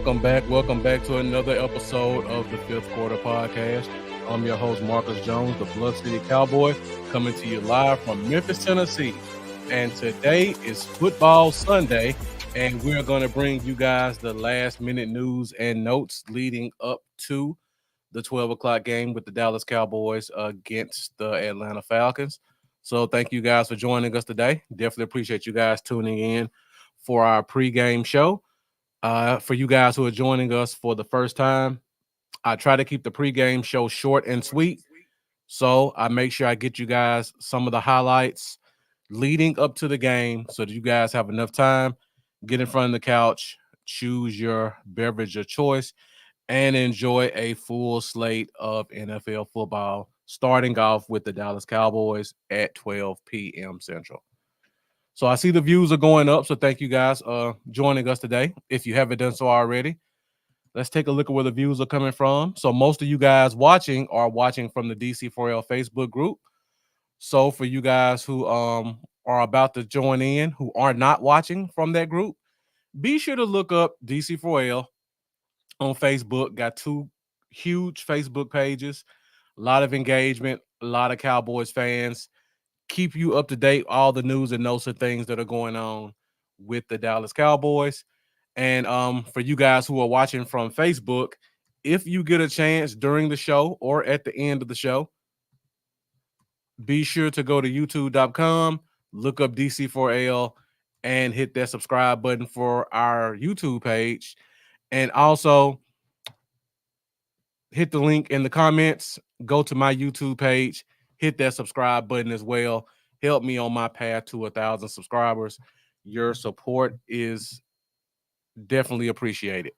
Welcome back. Welcome back to another episode of the Fifth Quarter Podcast. I'm your host, Marcus Jones, the Blood City Cowboy, coming to you live from Memphis, Tennessee. And today is Football Sunday, and we're going to bring you guys the last minute news and notes leading up to the 12 o'clock game with the Dallas Cowboys against the Atlanta Falcons. So thank you guys for joining us today. Definitely appreciate you guys tuning in for our pregame show. For you guys who are joining us for the first time, I try to keep the pregame show short and sweet. So I make sure I get you guys some of the highlights leading up to the game so that you guys have enough time, get in front of the couch, choose your beverage of choice, and enjoy a full slate of NFL football, starting off with the Dallas Cowboys at 12 p.m. Central. So I see the views are going up, so thank you guys joining us today. If you haven't done so already, let's take a look at where the views are coming from. So most of you guys watching are watching from the DC4L Facebook group. So for you guys who are about to join in, who are not watching from that group, be sure to look up DC4L on Facebook. Got two huge Facebook pages, a lot of engagement, a lot of Cowboys fans. Keep you up to date, all the news and notes and things that are going on with the Dallas Cowboys. And for you guys who are watching from Facebook, if you get a chance during the show or at the end of the show, be sure to go to youtube.com, look up DC4L, and hit that subscribe button for our YouTube page. And also hit the link in the comments, go to my YouTube page, hit that subscribe button as well. Help me on my path to 1,000 subscribers. Your support is definitely appreciated.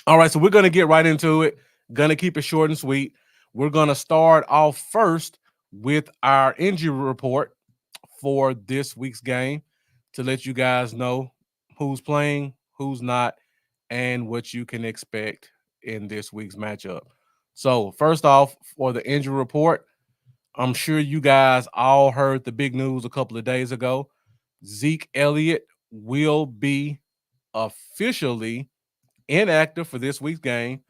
All right, so we're going to get right into it. Going to keep it short and sweet. We're going to start off first with our injury report for this week's game to let you guys know who's playing, who's not, and what you can expect in this week's matchup. So first off, for the injury report, I'm sure you guys all heard the big news a couple of days ago. Zeke Elliott will be officially inactive for this week's game.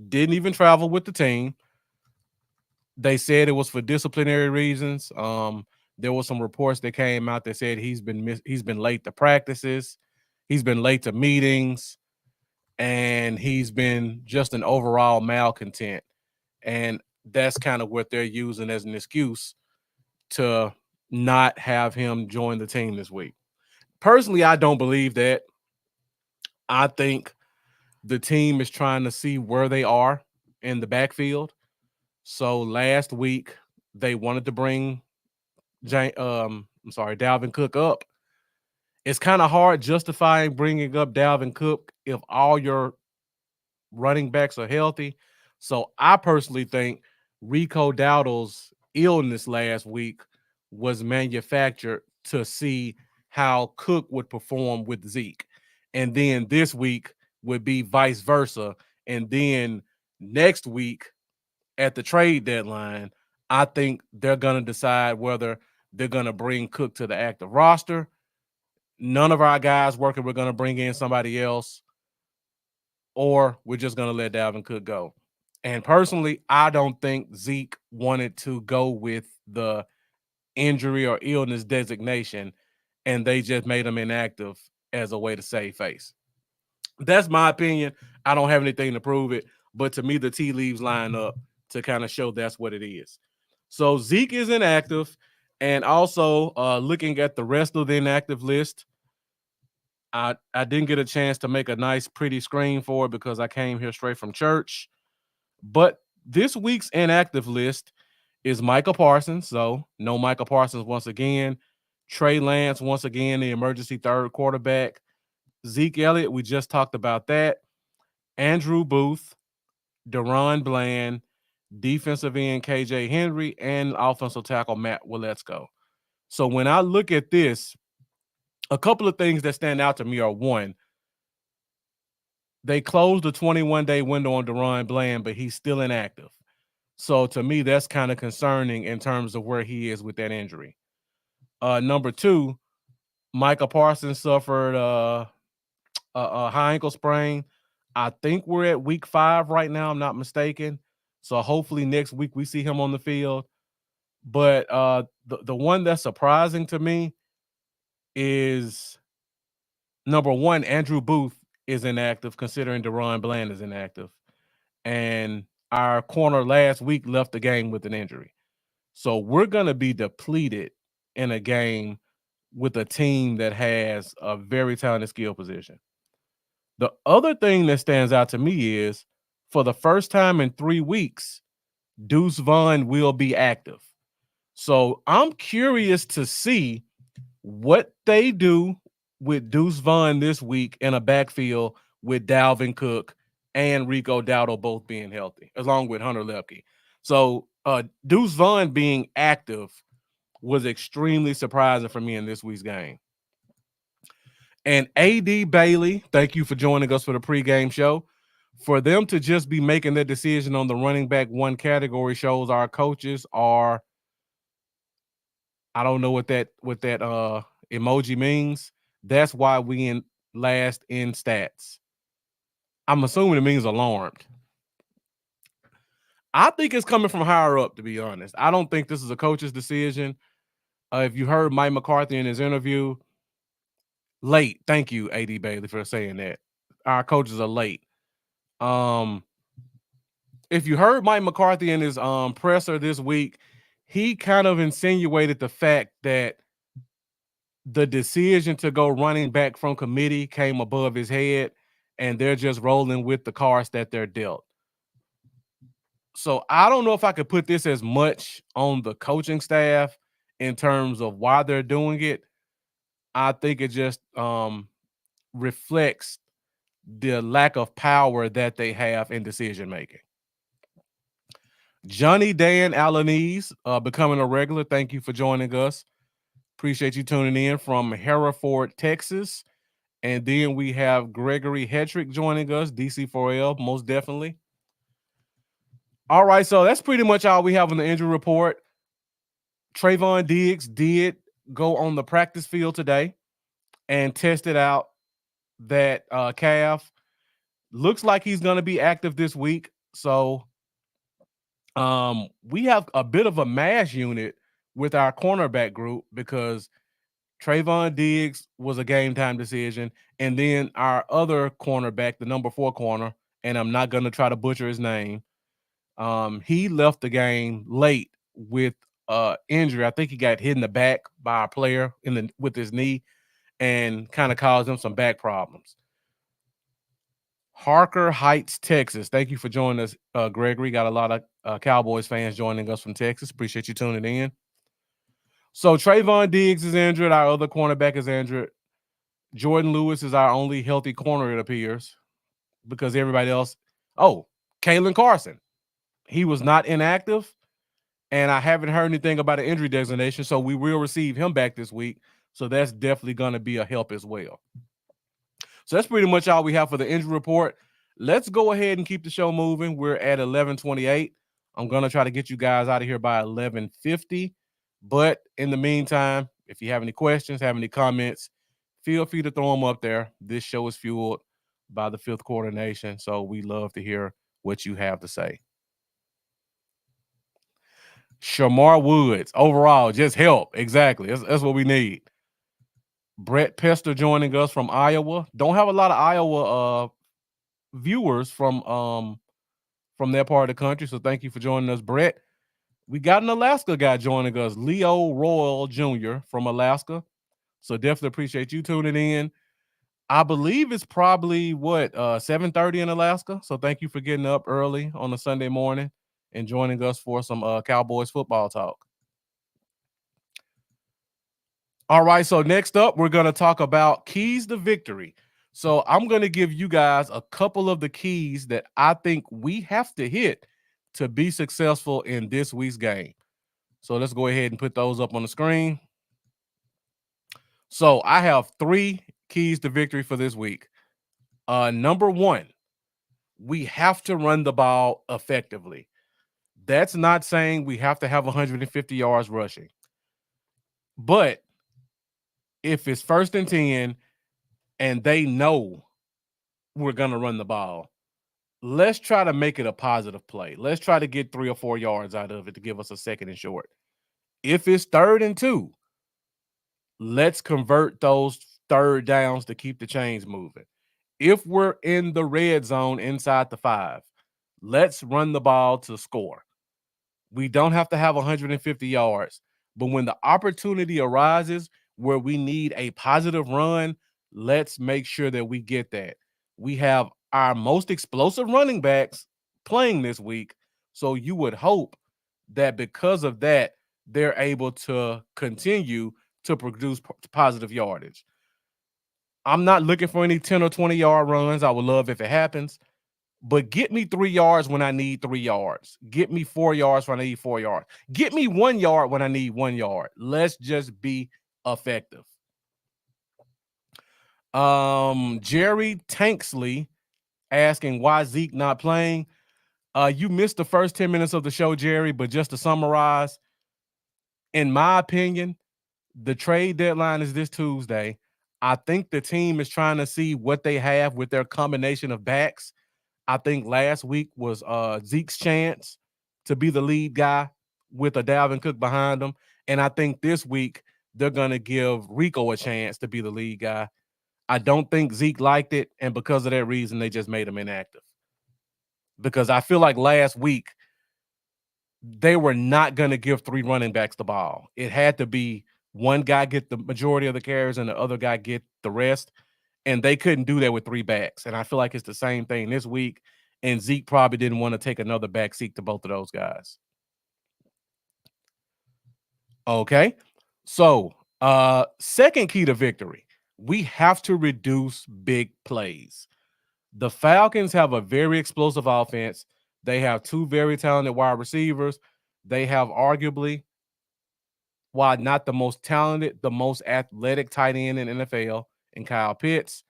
Didn't even travel with the team. They said it was for disciplinary reasons. There were some reports that came out that said he's been late to practices, he's been late to meetings, and he's been just an overall malcontent. And that's kind of what they're using as an excuse to not have him join the team this week. Personally, I don't believe that. I think the team is trying to see where they are in the backfield. So last week they wanted to bring Dalvin Cook up. It's kind of hard justifying bringing up Dalvin Cook if all your running backs are healthy. So I personally think Rico Dowdle's illness last week was manufactured to see how Cook would perform with Zeke. And then this week would be vice versa. And then next week at the trade deadline, I think they're going to decide whether they're going to bring Cook to the active roster. None of our guys working, we're going to bring in somebody else, or we're just going to let Dalvin Cook go. And personally, I don't think Zeke wanted to go with the injury or illness designation, and they just made him inactive as a way to save face. That's my opinion. I don't have anything to prove it, but to me, the tea leaves line up to kind of show that's what it is. So Zeke is inactive, and also looking at the rest of the inactive list, I didn't get a chance to make a nice, pretty screen for it because I came here straight from church. But this week's inactive list is Micah Parsons. So no Micah Parsons once again. Trey Lance once again, the emergency third quarterback. Zeke Elliott, we just talked about that. Andrew Booth, Deron Bland, defensive end KJ Henry, and offensive tackle Matt Waletzko. So when I look at this, a couple of things that stand out to me are, one, they closed the 21-day window on Deron Bland, but he's still inactive. So to me, that's kind of concerning in terms of where he is with that injury. Number two, Micah Parsons suffered a high ankle sprain. I think we're at week 5 right now, I'm not mistaken. So hopefully next week we see him on the field. But the one that's surprising to me is number one, Andrew Booth is inactive, considering Deron Bland is inactive. And our corner last week left the game with an injury. So we're going to be depleted in a game with a team that has a very talented skill position. The other thing that stands out to me is for the first time in 3 weeks, Deuce Vaughn will be active. So I'm curious to see what they do with Deuce Vaughn this week in a backfield with Dalvin Cook and Rico Dowdle both being healthy, along with Hunter Lepke. So Deuce Vaughn being active was extremely surprising for me in this week's game. And AD Bailey, thank you for joining us for the pregame show. For them to just be making that decision on the running back one category shows our coaches are, I don't know what that emoji means. That's why we in last in stats. I'm assuming it means alarmed. I think it's coming from higher up, to be honest. I don't think this is a coach's decision. If you heard Mike McCarthy in his interview, late. Thank you, AD Bailey, for saying that. Our coaches are late. If you heard Mike McCarthy in his presser this week, he kind of insinuated the fact that the decision to go running back from committee came above his head, and they're just rolling with the cards that they're dealt. So I don't know if I could put this as much on the coaching staff in terms of why they're doing it. I think it just reflects the lack of power that they have in decision making. Johnny Dan Alanese, becoming a regular. Thank you for joining us. Appreciate you tuning in from Hereford, Texas. And then we have Gregory Hedrick joining us, DC4L, most definitely. All right, so that's pretty much all we have on the injury report. Trayvon Diggs did go on the practice field today and tested out that calf. Looks like he's going to be active this week. So we have a bit of a mash unit with our cornerback group because Trayvon Diggs was a game time decision. And then our other cornerback, the number 4 corner, and I'm not going to try to butcher his name. He left the game late with injury. I think he got hit in the back by a player with his knee and kind of caused him some back problems. Harker Heights, Texas. Thank you for joining us, Gregory. Got a lot of Cowboys fans joining us from Texas. Appreciate you tuning in. So Trayvon Diggs is injured. Our other cornerback is injured. Jordan Lewis is our only healthy corner, it appears, because everybody else. Oh, Kalen Carson. He was not inactive, and I haven't heard anything about an injury designation, so we will receive him back this week. So that's definitely going to be a help as well. So that's pretty much all we have for the injury report. Let's go ahead and keep the show moving. We're at 11:28. I'm going to try to get you guys out of here by 11:50. But in the meantime, if you have any questions, have any comments, feel free to throw them up there. This show is fueled by the Fifth Quarter Nation, so we love to hear what you have to say. Shamar Woods, overall, just help. Exactly. That's what we need. Brett Pester joining us from Iowa. Don't have a lot of Iowa viewers from that part of the country, so thank you for joining us, Brett. We got an Alaska guy joining us, Leo Royal Jr. from Alaska. So definitely appreciate you tuning in. I believe it's probably 7:30 in Alaska. So thank you for getting up early on a Sunday morning and joining us for some Cowboys football talk. All right, so next up, we're going to talk about keys to victory. So I'm going to give you guys a couple of the keys that I think we have to hit to be successful in this week's game. So let's go ahead and put those up on the screen. So I have 3 keys to victory for this week. Number 1, we have to run the ball effectively. That's not saying we have to have 150 yards rushing. But if it's 1st and 10 and they know we're going to run the ball, let's try to make it a positive play. Let's try to get 3 or 4 yards out of it to give us a second and short. If it's 3rd and 2, let's convert those 3rd downs to keep the chains moving. If we're in the red zone inside the 5, let's run the ball to score. We don't have to have 150 yards, but when the opportunity arises where we need a positive run, let's make sure that we get that. We have our most explosive running backs playing this week, so you would hope that because of that, they're able to continue to produce positive yardage. I'm not looking for any 10 or 20-yard runs. I would love if it happens. But get me 3 yards when I need 3 yards. Get me 4 yards when I need 4 yards. Get me 1 yard when I need 1 yard. Let's just be effective. Jerry Tanksley asking why Zeke not playing. You missed the first 10 minutes of the show, Jerry, but just to summarize, in my opinion, the trade deadline is this Tuesday. I think the team is trying to see what they have with their combination of backs. I think last week was Zeke's chance to be the lead guy with a Dalvin Cook behind him. And I think this week they're going to give Rico a chance to be the lead guy. I don't think Zeke liked it. And because of that reason, they just made him inactive. Because I feel like last week they were not going to give 3 running backs the ball. It had to be one guy get the majority of the carries and the other guy get the rest. And they couldn't do that with 3 backs. And I feel like it's the same thing this week. And Zeke probably didn't want to take another back seat to both of those guys. Okay. So, second key to victory, we have to reduce big plays. The Falcons have a very explosive offense. They have 2 very talented wide receivers. They have arguably, while not the most talented, the most athletic tight end in NFL in Kyle Pitts.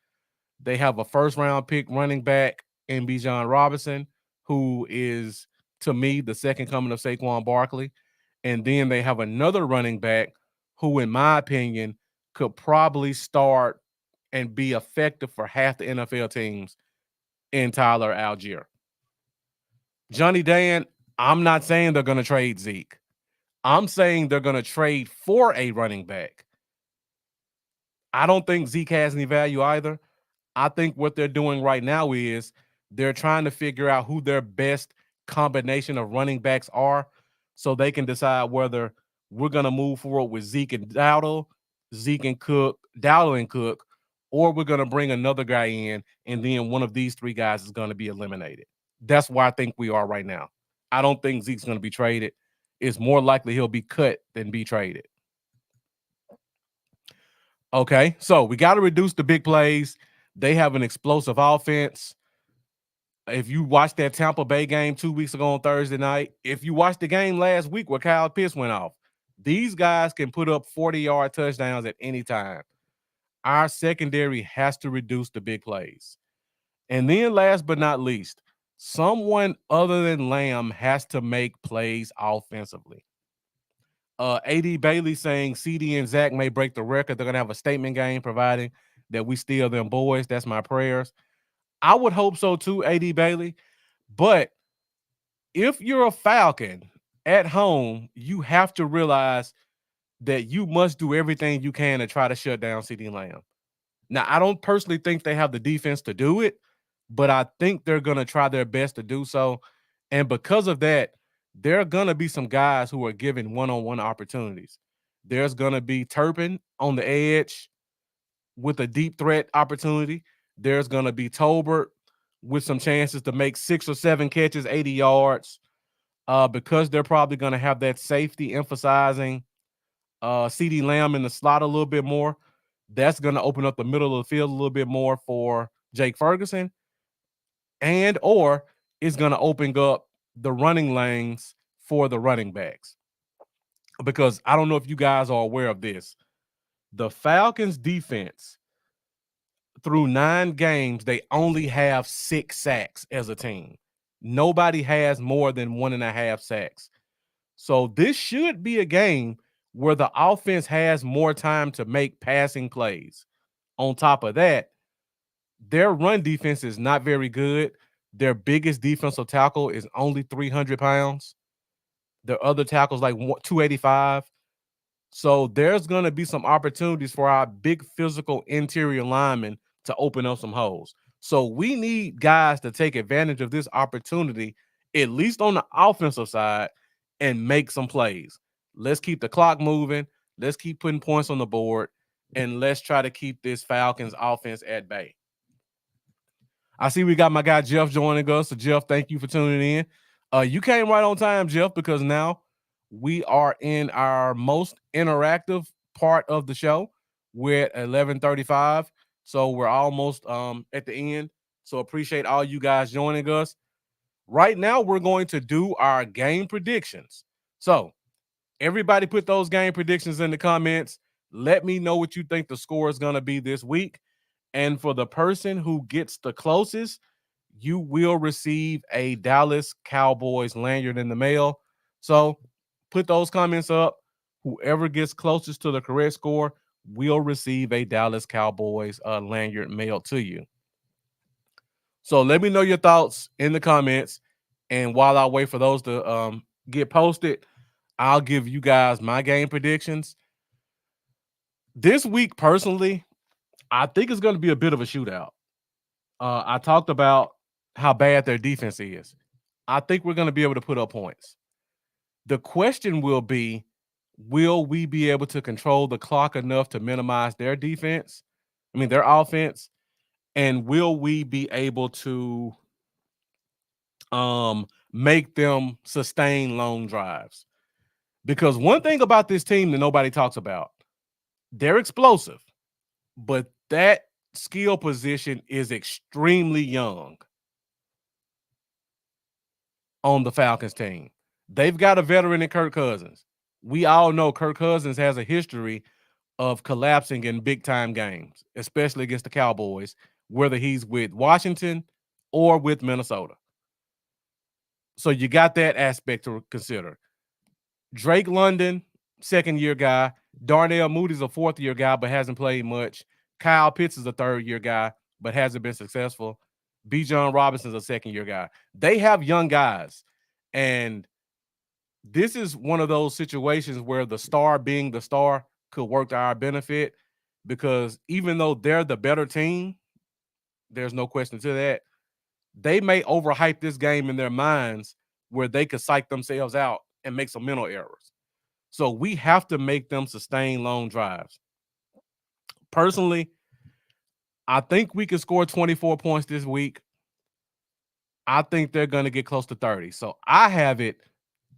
They have a first-round pick running back in Bijan Robinson, who is, to me, the second coming of Saquon Barkley. And then they have another running back who, in my opinion, could probably start and be effective for half the NFL teams in Tyler Algier. Johnny Dan, I'm not saying they're going to trade Zeke. I'm saying they're going to trade for a running back. I don't think Zeke has any value either. I think what they're doing right now is they're trying to figure out who their best combination of running backs are so they can decide whether we're going to move forward with Zeke and Dowdle, Zeke and Cook, Dowdle and Cook, or we're going to bring another guy in, and then one of these 3 guys is going to be eliminated. That's where I think we are right now. I don't think Zeke's going to be traded. It's more likely he'll be cut than be traded. Okay, so we got to reduce the big plays. They have an explosive offense. If you watched that Tampa Bay game 2 weeks ago on Thursday night, if you watched the game last week where Kyle Pitts went off, these guys can put up 40-yard touchdowns at any time. Our secondary has to reduce the big plays. And then last but not least, someone other than Lamb has to make plays offensively. AD Bailey saying CD and Zach may break the record. They're going to have a statement game providing that we steal them boys. That's my prayers. I would hope so too, AD Bailey. But if you're a Falcon at home, you have to realize that you must do everything you can to try to shut down CeeDee Lamb. Now, I don't personally think they have the defense to do it, but I think they're going to try their best to do so. And because of that, there are going to be some guys who are given one-on-one opportunities. There's going to be Turpin on the edge with a deep threat opportunity. There's going to be Tolbert with some chances to make 6 or 7 catches, 80 yards, because they're probably going to have that safety emphasizing CeeDee Lamb in the slot a little bit more. That's going to open up the middle of the field a little bit more for Jake Ferguson, and or it's going to open up the running lanes for the running backs. Because I don't know if you guys are aware of this. The Falcons defense, through 9 games, they only have 6 sacks as a team. Nobody has more than 1.5 sacks. So this should be a game where the offense has more time to make passing plays. On top of that, their run defense is not very good. Their biggest defensive tackle is only 300 pounds. Their other tackles like 285. So there's going to be some opportunities for our big physical interior linemen to open up some holes. So we need guys to take advantage of this opportunity, at least on the offensive side, and make some plays. Let's keep the clock moving. Let's keep putting points on the board, and let's try to keep this Falcons offense at bay. I see we got my guy Jeff joining us. So Jeff, thank you for tuning in. You came right on time, Jeff, because now we are in our most interactive part of the show. We're at 11:35, so we're almost at the end. So appreciate all you guys joining us. Right now, we're going to do our game predictions. So everybody put those game predictions in the comments. Let me know what you think the score is going to be this week. And for the person who gets the closest, you will receive a Dallas Cowboys lanyard in the mail. So put those comments up. Whoever gets closest to the correct score will receive a Dallas Cowboys lanyard mailed to you. So let me know your thoughts in the comments. And while I wait for those to get posted, I'll give you guys my game predictions. This week, personally, I think it's going to be a bit of a shootout. I talked about how bad their defense is. I think we're going to be able to put up points. The question will be, will we be able to control the clock enough to minimize their defense? I mean, their offense. And will we be able to make them sustain long drives? Because one thing about this team that nobody talks about, they're explosive, but that skill position is extremely young on the Falcons team. They've got a veteran in Kirk Cousins. We all know Kirk Cousins has a history of collapsing in big-time games, especially against the Cowboys, whether he's with Washington or with Minnesota. So you got that aspect to consider. Drake London, second-year guy. Darnell Moody's a fourth-year guy but hasn't played much. Kyle Pitts is a third-year guy but hasn't been successful. Bijan Robinson's a second-year guy. They have young guys, and this is one of those situations where the star being the star could work to our benefit, because even though they're the better team, there's no question to that, they may overhype this game in their minds where they could psych themselves out and make some mental errors. So we have to make them sustain long drives. Personally, I think we can score 24 points this week. I think they're going to get close to 30. So I have it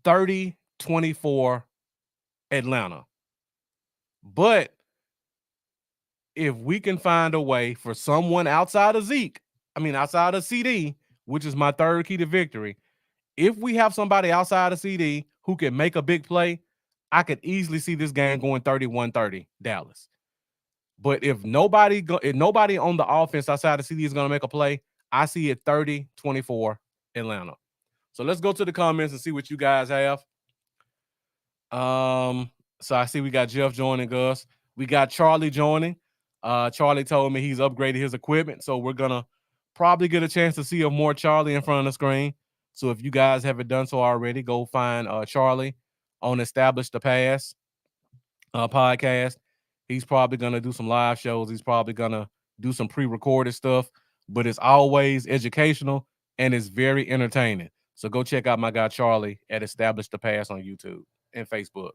30-24 Atlanta. But if we can find a way for someone outside of Zeke, outside of CD, which is my third key to victory, if we have somebody outside of CD who can make a big play, I could easily see this game going 31-30 Dallas. But if nobody on the offense outside of CD is going to make a play, I see it 30-24 Atlanta. So let's go to the comments and see what you guys have. So I see we got Jeff joining us. We got Charlie joining. Charlie told me he's upgraded his equipment, so we're gonna probably get a chance to see more Charlie in front of the screen. So if you guys haven't done so already, go find Charlie on Establish the Pass podcast. He's probably gonna do some live shows. He's probably gonna do some pre-recorded stuff, but it's always educational and it's very entertaining. So go check out my guy Charlie at Establish the Pass on YouTube and Facebook.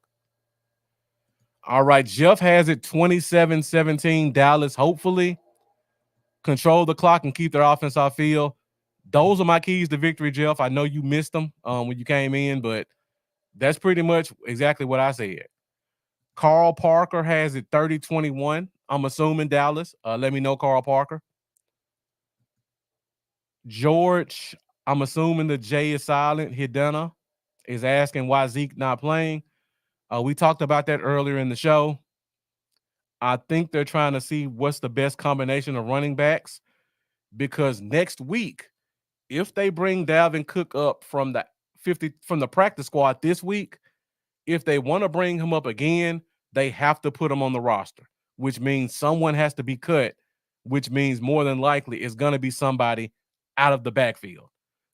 All right, Jeff has it 27-17 Dallas. Hopefully control the clock and keep their offense off field. Those are my keys to victory, Jeff. I know you missed them when you came in, but that's pretty much exactly what I said. Carl Parker has it 30-21. I'm assuming Dallas. Let me know, Carl Parker. George, I'm assuming the J is silent. Hidena is asking why Zeke not playing. We talked about that earlier in the show. I think they're trying to see what's the best combination of running backs, because next week, if they bring Dalvin Cook up from the practice squad this week, if they want to bring him up again, they have to put him on the roster, which means someone has to be cut, which means more than likely it's going to be somebody out of the backfield.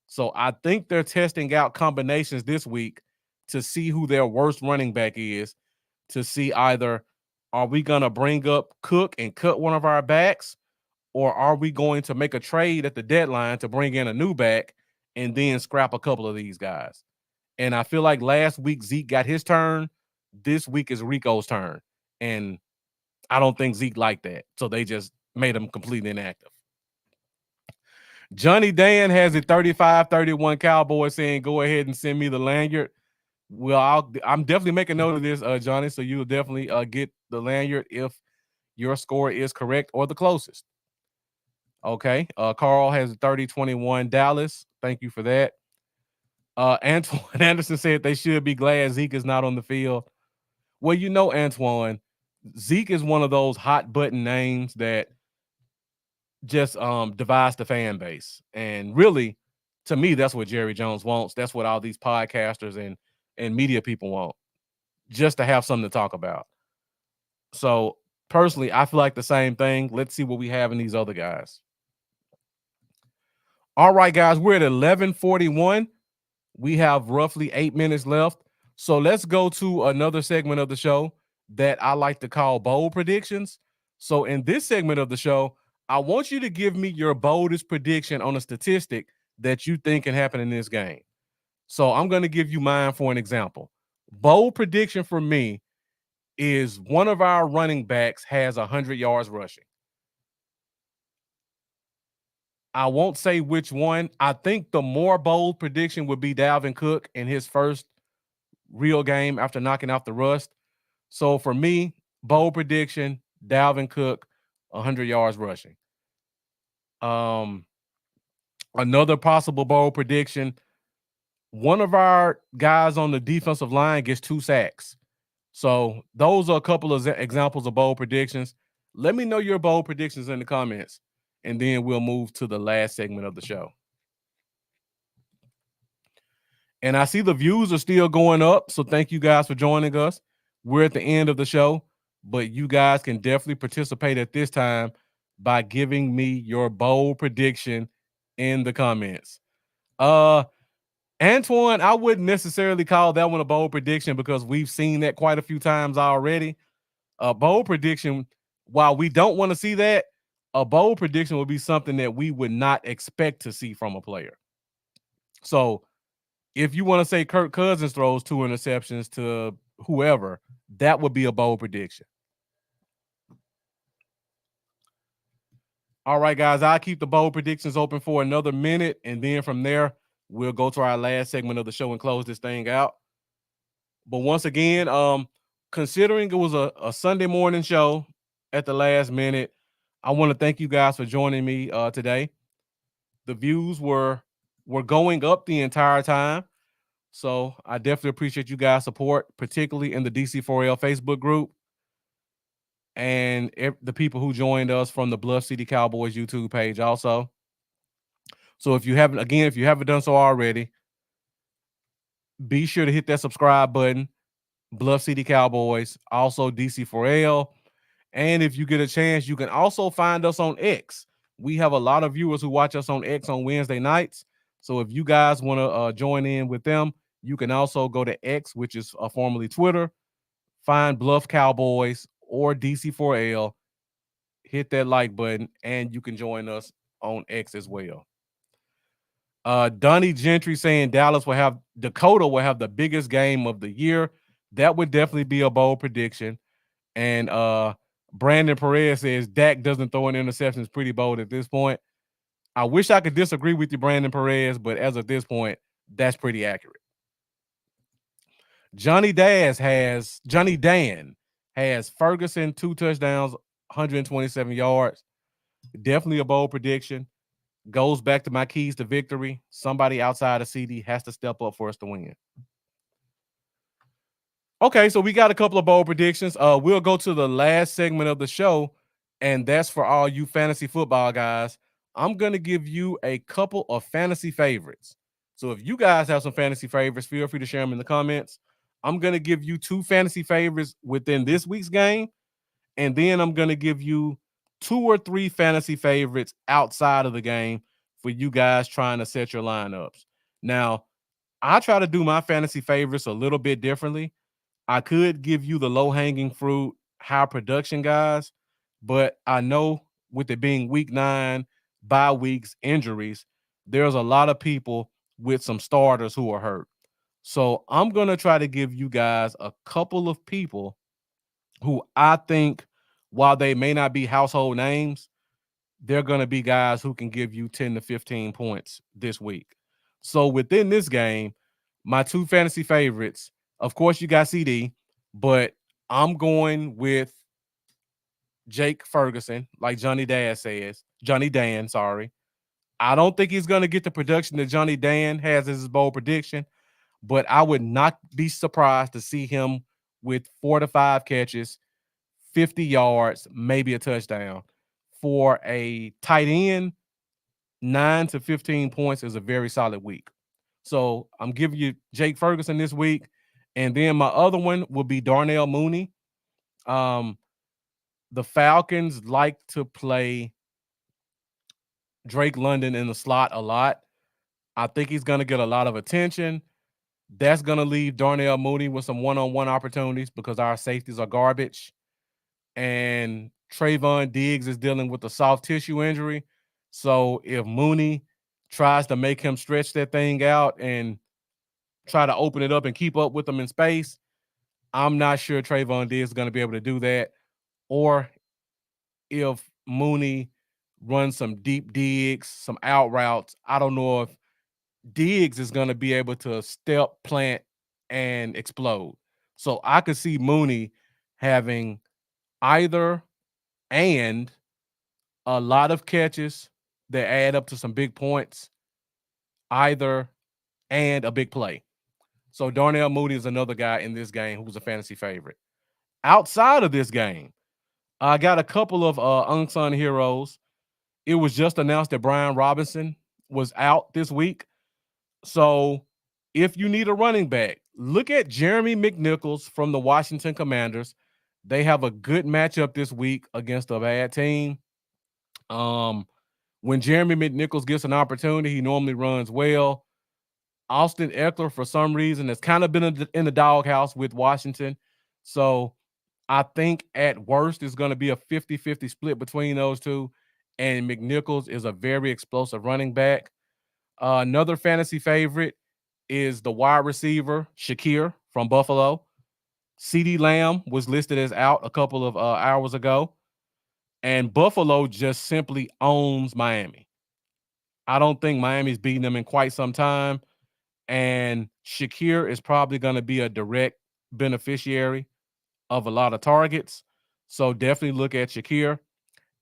So I think they're testing out combinations this week to see who their worst running back is, to see either are we going to bring up Cook and cut one of our backs, or are we going to make a trade at the deadline to bring in a new back and then scrap a couple of these guys? And I feel like last week Zeke got his turn. This week is Rico's turn. And I don't think Zeke liked that. So they just made him completely inactive. Johnny Dan has a 35-31 Cowboys saying, go ahead and send me the lanyard. Well, I'm definitely making note of this, Johnny. So you'll definitely get the lanyard if your score is correct or the closest. Okay. Carl has a 30-21 Dallas. Thank you for that. Antoine Anderson said they should be glad Zeke is not on the field. Well, you know, Antoine, Zeke is one of those hot button names that just divides the fan base. And really, to me, that's what Jerry Jones wants. That's what all these podcasters and media people want, just to have something to talk about. So personally, I feel like the same thing. Let's see what we have in these other guys. All right, guys, we're at 11:41. We have roughly 8 minutes left. So let's go to another segment of the show that I like to call bold predictions. So in this segment of the show, I want you to give me your boldest prediction on a statistic that you think can happen in this game. So I'm going to give you mine for an example. Bold prediction for me is one of our running backs has 100 yards rushing. I won't say which one. I think the more bold prediction would be Dalvin Cook in his first real game after knocking off the rust. So for me, bold prediction, Dalvin Cook, 100 yards rushing. Another possible bold prediction, one of our guys on the defensive line gets 2 sacks. So those are a couple of examples of bold predictions. Let me know your bold predictions in the comments, and then we'll move to the last segment of the show. And I see the views are still going up, so thank you guys for joining us. We're at the end of the show, but you guys can definitely participate at this time by giving me your bold prediction in the comments. Antoine, I wouldn't necessarily call that one a bold prediction because we've seen that quite a few times already. A bold prediction, while we don't want to see that, a bold prediction would be something that we would not expect to see from a player. So if you want to say Kirk Cousins throws 2 interceptions to whoever, that would be a bold prediction. All right, guys, I'll keep the bold predictions open for another minute, and then from there, we'll go to our last segment of the show and close this thing out. But once again, considering it was a Sunday morning show at the last minute, I want to thank you guys for joining me today. The views were going up the entire time. So I definitely appreciate you guys' support, particularly in the DC4L Facebook group and the people who joined us from the Bluff City Cowboys YouTube page also. So if you haven't done so already, be sure to hit that subscribe button, Bluff City Cowboys, also DC4L. And if you get a chance, you can also find us on X. We have a lot of viewers who watch us on X on Wednesday nights. So if you guys want to join in with them, you can also go to X, which is formerly Twitter, find Bluff Cowboys or DC4L, hit that like button, and you can join us on X as well. Donnie Gentry saying Dakota will have the biggest game of the year. That would definitely be a bold prediction. And Brandon Perez says Dak doesn't throw an interception. Is pretty bold at this point. I wish I could disagree with you, Brandon Perez, but as of this point, that's pretty accurate. Johnny Dan has Ferguson 2 touchdowns, 127 yards. Definitely a bold prediction. Goes back to my keys to victory. Somebody outside of CD has to step up for us to win. Okay, so we got a couple of bold predictions. We'll go to the last segment of the show, and that's for all you fantasy football guys. I'm going to give you a couple of fantasy favorites. So if you guys have some fantasy favorites, feel free to share them in the comments. I'm going to give you 2 fantasy favorites within this week's game, and then I'm going to give you 2 or 3 fantasy favorites outside of the game for for you guys trying to set your lineups. Now, I try to do my fantasy favorites a little bit differently. I could give you the low hanging fruit, high production guys, but I know with it being week 9, bye weeks, injuries, there's a lot of people with some starters who are hurt. So I'm going to try to give you guys a couple of people who I think, while they may not be household names, they're going to be guys who can give you 10 to 15 points this week. So within this game, my two fantasy favorites, of course, you got CD, but I'm going with Jake Ferguson, like Johnny Dan, sorry. I don't think he's going to get the production that Johnny Dan has as his bold prediction, but I would not be surprised to see him with 4 to 5 catches, 50 yards, maybe a touchdown. For a tight end, 9 to 15 points is a very solid week. So I'm giving you Jake Ferguson this week. And then my other one will be Darnell Mooney. Um, the Falcons like to play Drake London in the slot a lot. I think he's going to get a lot of attention. That's going to leave Darnell Mooney with some one-on-one opportunities because our safeties are garbage. And Trayvon Diggs is dealing with a soft tissue injury. So if Mooney tries to make him stretch that thing out and try to open it up and keep up with them in space, I'm not sure Trayvon Diggs is going to be able to do that. Or if Mooney runs some deep digs, some out routes, I don't know if Diggs is going to be able to step, plant, and explode. So I could see Mooney having either and a lot of catches that add up to some big points, either and a big play. So Darnell Mooney is another guy in this game who's a fantasy favorite. Outside of this game, I got a couple of unsung heroes. It was just announced that Brian Robinson was out this week. So if you need a running back, look at Jeremy McNichols from the Washington Commanders. They have a good matchup this week against a bad team. When Jeremy McNichols gets an opportunity, he normally runs well. Austin Eckler, for some reason, has kind of been in the doghouse with Washington. So I think at worst it's going to be a 50-50 split between those two. And McNichols is a very explosive running back. Another fantasy favorite is the wide receiver, Shakir from Buffalo. CeeDee Lamb was listed as out a couple of hours ago. And Buffalo just simply owns Miami. I don't think Miami's beaten them in quite some time. And Shakir is probably going to be a direct beneficiary of a lot of targets. So definitely look at Shakir.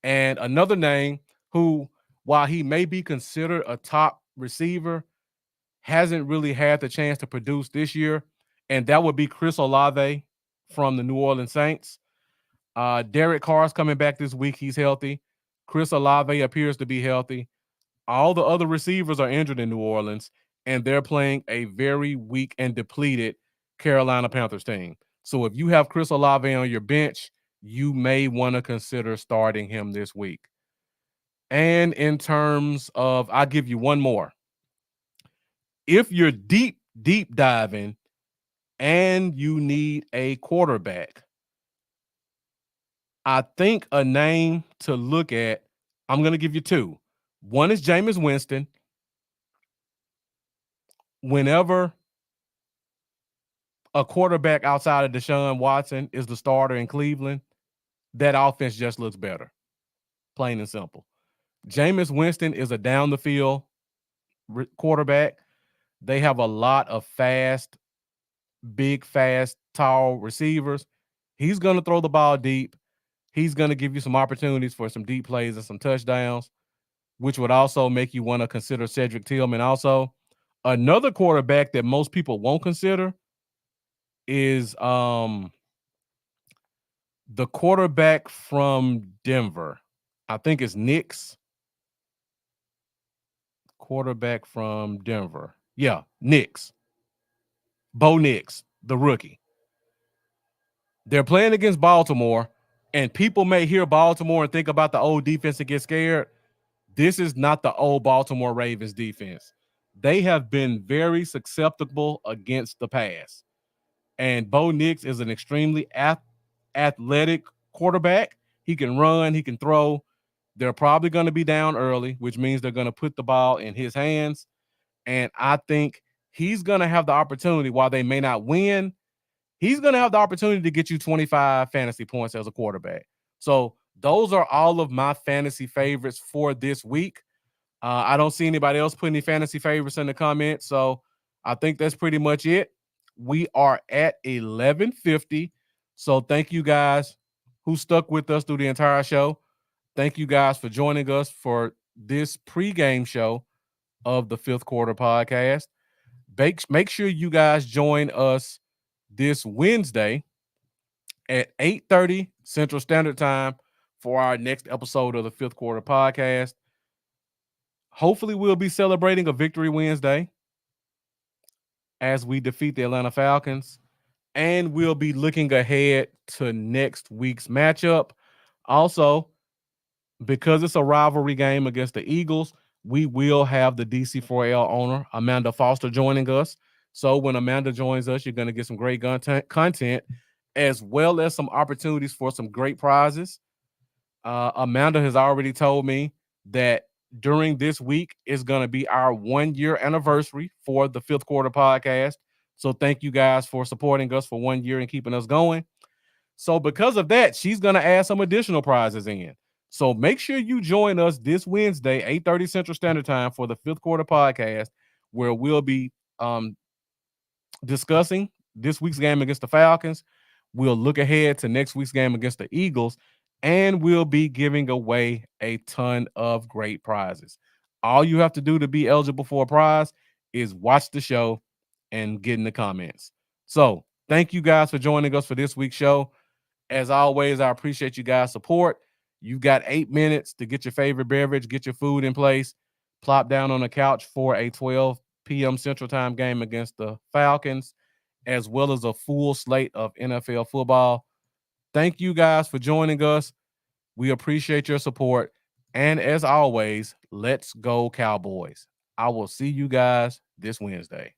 And another name who, while he may be considered a top receiver, hasn't really had the chance to produce this year. And that would be Chris Olave from the New Orleans Saints. Derek Carr's coming back this week. He's healthy. Chris Olave appears to be healthy. All the other receivers are injured in New Orleans, and they're playing a very weak and depleted Carolina Panthers team. So if you have Chris Olave on your bench, you may want to consider starting him this week. And in terms of, I'll give you one more. If you're deep diving and you need a quarterback, I think a name to look at, I'm going to give you two. One is Jameis Winston. Whenever a quarterback outside of Deshaun Watson is the starter in Cleveland, that offense just looks better. Plain and simple. Jameis Winston is a down the field quarterback. They have a lot of fast, big, fast, tall receivers. He's going to throw the ball deep. He's going to give you some opportunities for some deep plays and some touchdowns, which would also make you want to consider Cedric Tillman. Also, another quarterback that most people won't consider is the quarterback from Denver. I think it's Nix. Quarterback from Denver. Yeah, Nix. Bo Nix, the rookie. They're playing against Baltimore, and people may hear Baltimore and think about the old defense and get scared. this is not the old Baltimore Ravens defense. They have been very susceptible against the pass. And Bo Nix is an extremely athletic quarterback. He can run, he can throw. They're probably going to be down early, which means they're going to put the ball in his hands. And I think he's going to have the opportunity, while they may not win, he's going to have the opportunity to get you 25 fantasy points as a quarterback. So those are all of my fantasy favorites for this week. I don't see anybody else putting any fantasy favorites in the comments. So I think that's pretty much it. We are at 11:50. So thank you guys who stuck with us through the entire show. Thank you guys for joining us for this pregame show of the Fifth Quarter Podcast. Make sure you guys join us this Wednesday at 8:30 Central Standard Time for our next episode of the Fifth Quarter Podcast. Hopefully, we'll be celebrating a victory Wednesday as we defeat the Atlanta Falcons, and we'll be looking ahead to next week's matchup. Also, because it's a rivalry game against the Eagles, we will have the DC4L owner, Amanda Foster, joining us. So when Amanda joins us, you're going to get some great content, as well as some opportunities for some great prizes. Amanda has already told me that during this week is going to be our 1-year anniversary for the Fifth Quarter Podcast. So thank you guys for supporting us for 1 year and keeping us going. So because of that, she's going to add some additional prizes in. So make sure you join us this Wednesday, 8:30 Central Standard Time, for the Fifth Quarter Podcast, where we'll be discussing this week's game against the Falcons. We'll look ahead to next week's game against the Eagles, and we'll be giving away a ton of great prizes. All you have to do to be eligible for a prize is watch the show and get in the comments. So thank you guys for joining us for this week's show. As always, I appreciate you guys' support. You've got 8 minutes to get your favorite beverage, get your food in place, plop down on the couch for a 12 p.m. Central Time game against the Falcons, as well as a full slate of NFL football. Thank you guys for joining us. We appreciate your support. And as always, let's go Cowboys. I will see you guys this Wednesday.